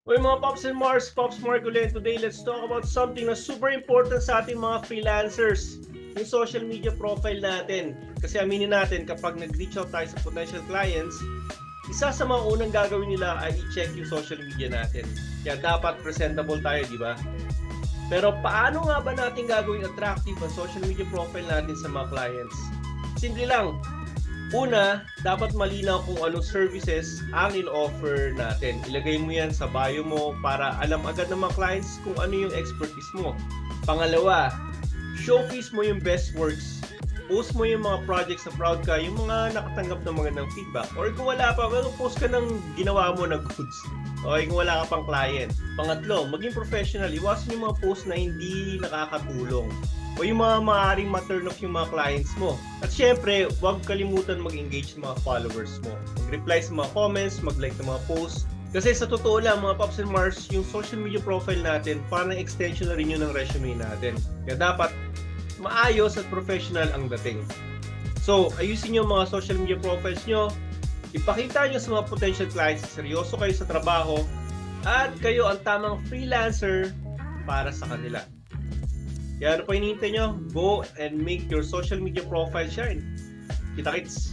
Uy mga Pops and Mars, Pops Mark ulit. Today, let's talk about something na super important sa ating mga freelancers. Yung social media profile natin. Kasi aminin natin, kapag nag-reach out tayo sa potential clients, isa sa mga unang gagawin nila ay i-check yung social media natin. Kaya dapat presentable tayo, di ba? Pero paano nga ba natin gagawing attractive ang social media profile natin sa mga clients? Simple lang. Una, dapat malinaw kung anong services ang in-offer natin. Ilagay mo yan sa bio mo para alam agad ng mga clients kung ano yung expertise mo. Pangalawa, showcase mo yung best works. Post mo yung mga projects na proud ka, yung mga nakatanggap ng magandang feedback. Or kung wala pa, well, post ka ng ginawa mo na goods. Okay, kung wala ka pang client. Pangatlo, maging professional. Iwasan yung mga post na hindi nakakatulong o yung mga maaaring ma-turn off yung mga clients mo. At syempre, huwag kalimutan mag-engage sa mga followers mo. Mag-reply sa mga comments, mag-like ng mga posts. Kasi sa totoo lang, mga Pops and Mars, yung social media profile natin, parang extension na rin yun ng resume natin. Kaya dapat maayos at professional ang dating. So, ayusin yung mga social media profiles nyo. Ipakita nyo sa mga potential clients, seryoso kayo sa trabaho, at kayo ang tamang freelancer para sa kanila. Kaya ano pa hinihintay nyo? Go and make your social media profile shine. Kita-kits!